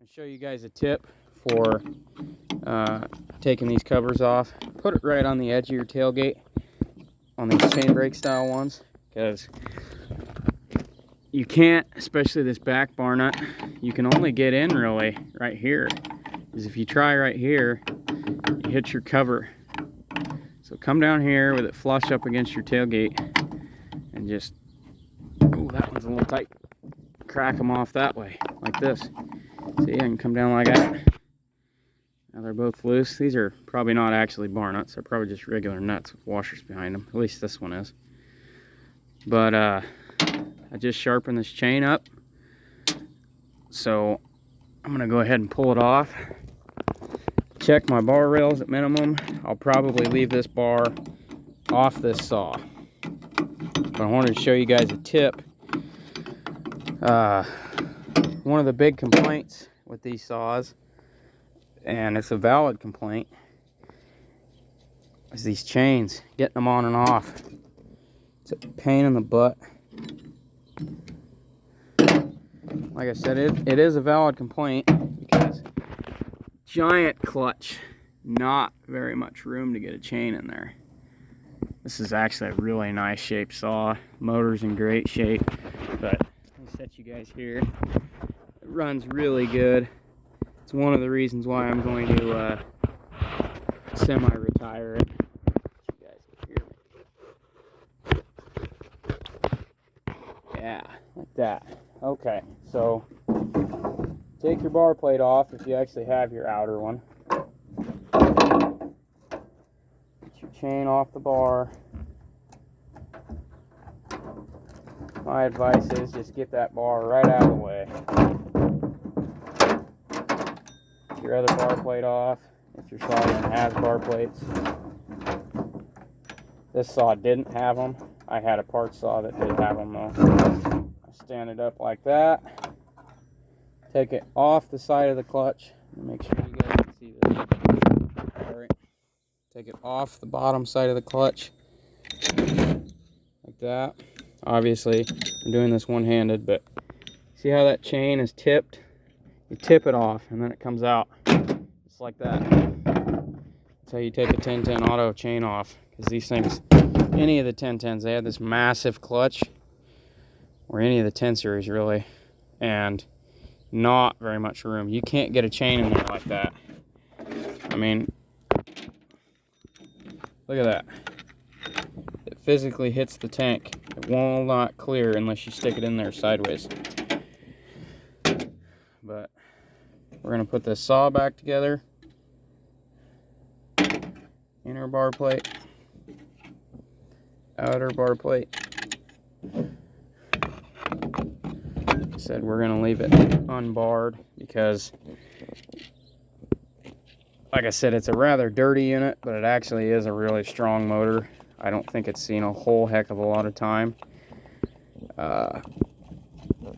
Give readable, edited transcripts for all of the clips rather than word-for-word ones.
I'll show you guys a tip for taking these covers off. Put it right on the edge of your tailgate on these chain brake style ones, because you can't, especially this back bar nut, you can only get in really right here. Because if you try right here, you hit your cover. So come down here with it flush up against your tailgate and just, oh, that one's a little tight. Crack them off that way, like this. See, I can come down like that. Now they're both loose. These are probably not actually bar nuts. They're probably just regular nuts with washers behind them. At least this one is. But I just sharpened this chain up. So I'm going to go ahead and pull it off. Check my bar rails at minimum. I'll probably leave this bar off this saw. But I wanted to show you guys a tip. One of the big complaints with these saws, and it's a valid complaint, is these chains, getting them on and off. It's a pain in the butt. Like I said, it is a valid complaint because giant clutch, not very much room to get a chain in there. This is actually a really nice shaped saw. Motor's in great shape, but I'll set you guys here. It runs really good. It's one of the reasons why I'm going to semi-retire it. You guys can hear me. Yeah, like that. Okay, so take your bar plate off if you actually have your outer one. Get your chain off the bar. My advice is just get that bar right out of the way. Get your other bar plate off if your saw even has bar plates. This saw didn't have them. I had a part saw that did have them though. I stand it up like that. Take it off the side of the clutch. Make sure you guys can see this. Alright. Take it off the bottom side of the clutch. Like that. Obviously, I'm doing this one-handed, but see how that chain is tipped? You tip it off, and then it comes out. Just like that. That's how you take a 1010 auto chain off. Because these things, any of the 1010s, they have this massive clutch. Or any of the 10 series, really. And not very much room. You can't get a chain in there like that. I mean, look at that. It physically hits the tank. It will not clear unless you stick it in there sideways. But we're going to put this saw back together. Inner bar plate. Outer bar plate. Said we're going to leave it unbarred because, like I said, it's a rather dirty unit, but it actually is a really strong motor. I don't think it's seen a whole heck of a lot of time.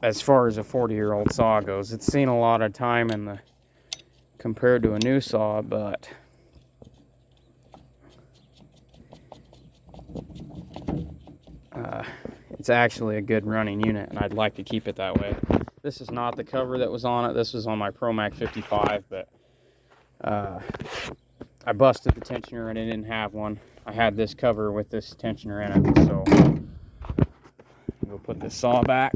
As far as a 40-year-old saw goes, it's seen a lot of time compared to a new saw, but it's actually a good running unit, and I'd like to keep it that way. This is not the cover that was on it. This was on my ProMac 55, but I busted the tensioner and it didn't have one. I had this cover with this tensioner in it, so we'll put this saw back.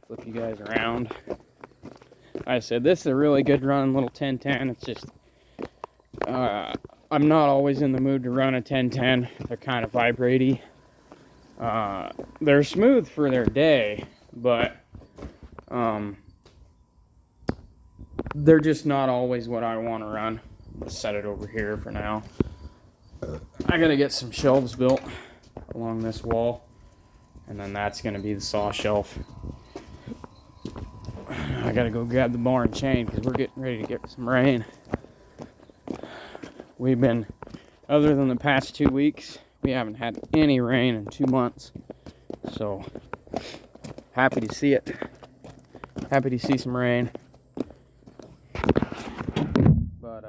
Flip you guys around. Like I said, this is a really good run little 1010. It's just I'm not always in the mood to run a 1010. They're kind of vibraty. They're smooth for their day, but they're just not always what I want to run. I'll set it over here for now. I gotta get some shelves built along this wall, and then that's gonna be the saw shelf. I gotta go grab the bar and chain because we're getting ready to get some rain. We've been, other than the past 2 weeks, we haven't had any rain in 2 months. So, happy to see it. Happy to see some rain. But,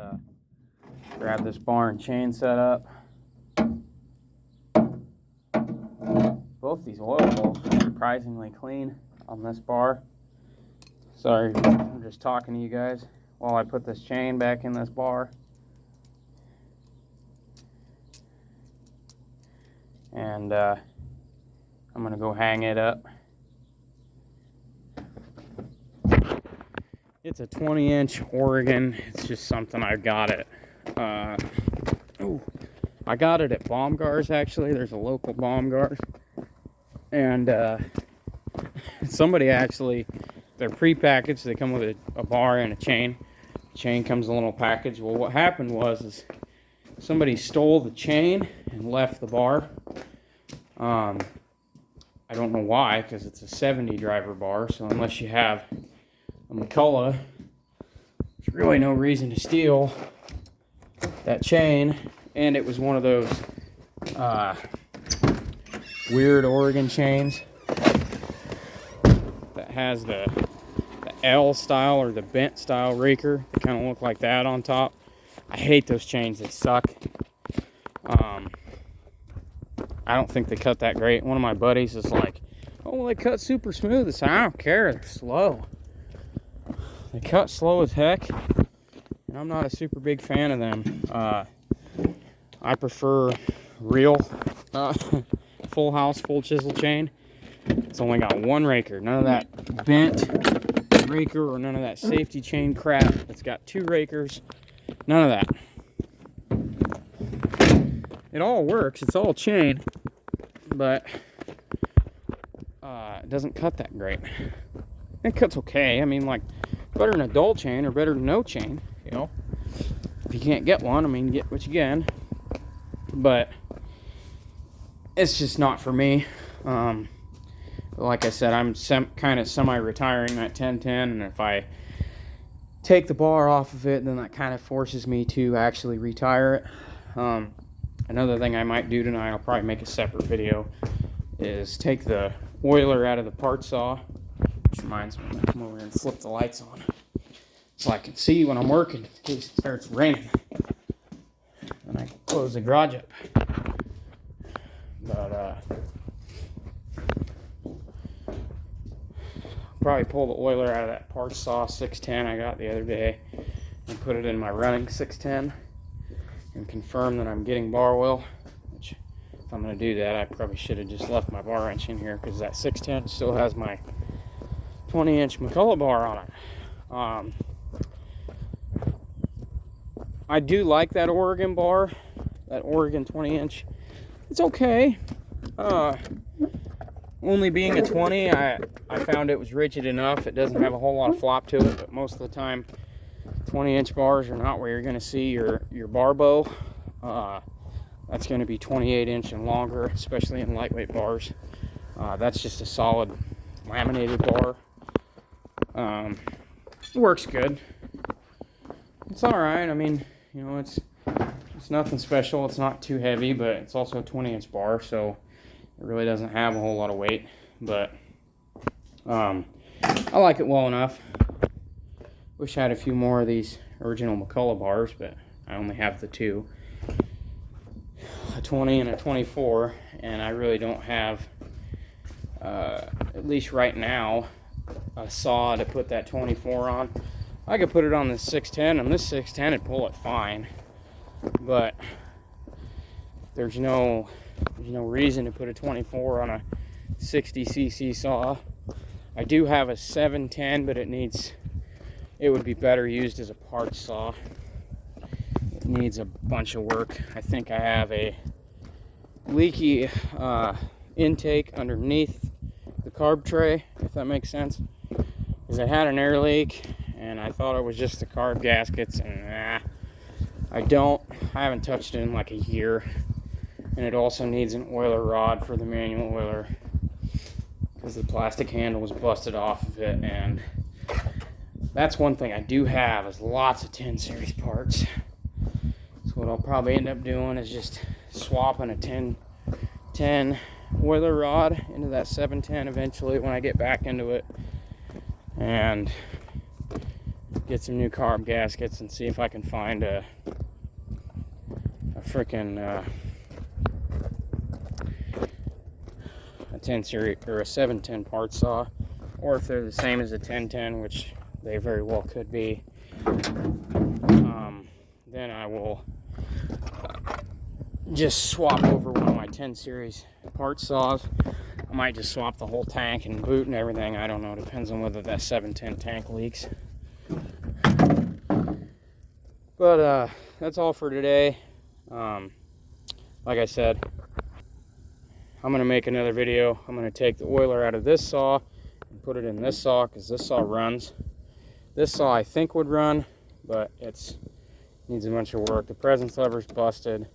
grab this bar and chain set up. Both these oil holes are surprisingly clean on this bar. Sorry, I'm just talking to you guys while I put this chain back in this bar. And I'm gonna go hang it up. It's a 20-inch Oregon. It's just something I got it. I got it at Baumgar's, actually. There's a local Baumgar's. And somebody actually, they're pre-packaged. They come with a bar and a chain. The chain comes in a little package. Well, what happened was somebody stole the chain and left the bar. I don't know why, because it's a 70 driver bar. So unless you have a McCullough, there's really no reason to steal that chain. And it was one of those weird Oregon chains that has the L style or the bent style raker. They kind of look like that on top. I hate those chains. They suck. I don't think they cut that great. One of my buddies is like, oh, well, they cut super smooth. I said, I don't care. They're slow. They cut slow as heck. And I'm not a super big fan of them. I prefer real full house, full chisel chain. It's only got one raker. None of that bent raker or none of that safety chain crap. It's got two rakers. None of that. It all works. It's all chain. But it doesn't cut that great. It cuts okay. I mean, like, better than a dull chain or better than no chain, you know. If you can't get one, I mean, get what you can. But it's just not for me. Like I said, I'm kind of semi-retiring that 1010, and if I take the bar off of it, then that kind of forces me to actually retire it. Another thing I might do tonight, I'll probably make a separate video, is take the oiler out of the part saw. Which reminds me, I'm going to come over and flip the lights on so I can see when I'm working in case it starts raining. And I can close the garage up. But probably pull the oiler out of that part saw 610 I got the other day and put it in my running 610 and confirm that I'm getting bar oil. Which, if I'm going to do that, I probably should have just left my bar wrench in here, because that 610 still has my 20-inch McCullough bar on it. I do like that Oregon bar, that Oregon 20-inch. It's okay. Only being a 20, I found it was rigid enough. It doesn't have a whole lot of flop to it, but most of the time, 20-inch bars are not where you're going to see your bar bow. That's going to be 28-inch and longer, especially in lightweight bars. That's just a solid laminated bar. It works good. It's all right. I mean, you know, it's nothing special. It's not too heavy, but it's also a 20-inch bar, so it really doesn't have a whole lot of weight. But I like it well enough. Wish I had a few more of these original McCullough bars, but I only have the two, a 20 and a 24, and I really don't have, at least right now, a saw to put that 24 on. I could put it on this 610, and this 610 would pull it fine, but there's no reason to put a 24 on a 60cc saw. I do have a 710, but it would be better used as a part saw. It needs a bunch of work. I think I have a leaky intake underneath the carb tray, if that makes sense. Because I had an air leak, and I thought it was just the carb gaskets, and I haven't touched it in like a year. And it also needs an oiler rod for the manual oiler, because the plastic handle was busted off of it. And that's one thing I do have, is lots of 10 series parts. So what I'll probably end up doing is just swapping a 10 oiler rod into that 710 eventually when I get back into it, and get some new carb gaskets and see if I can find a freaking a 10 series or a 710 part saw or if they're the same as a 1010, which they very well could be, then I will just swap over one of my 10 series part saws. I might just swap the whole tank and boot and everything. I don't know. Depends on whether that 710 tank leaks. But that's all for today. Like I said, I'm going to make another video. I'm going to take the oiler out of this saw and put it in this saw, because this saw runs. This saw I think would run, but it needs a bunch of work. The presence lever's busted,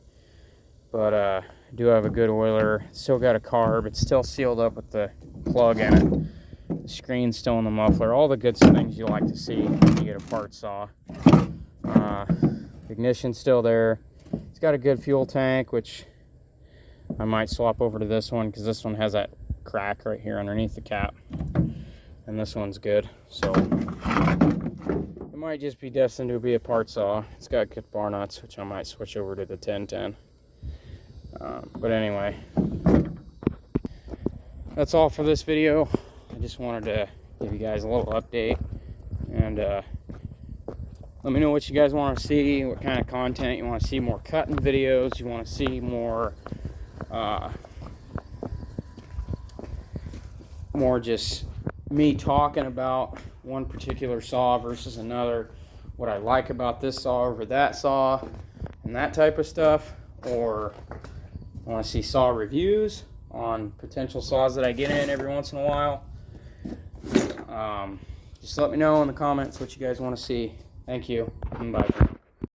but I do have a good oiler. Still got a carb. It's still sealed up with the plug in it. The screen's still in the muffler. All the good things you like to see when you get a part saw. Ignition's still there. It's got a good fuel tank, which I might swap over to this one, because this one has that crack right here underneath the cap, and this one's good. So it might just be destined to be a part saw. It's got good bar nuts, which I might switch over to the 1010. But anyway, that's all for this video. I just wanted to give you guys a little update, and let me know what you guys want to see, what kind of content you want to see. More cutting videos, you want to see more just me talking about one particular saw versus another, what I like about this saw over that saw, and that type of stuff. Or I want to see saw reviews on potential saws that I get in every once in a while. Just let me know in the comments what you guys want to see. Thank you, and bye.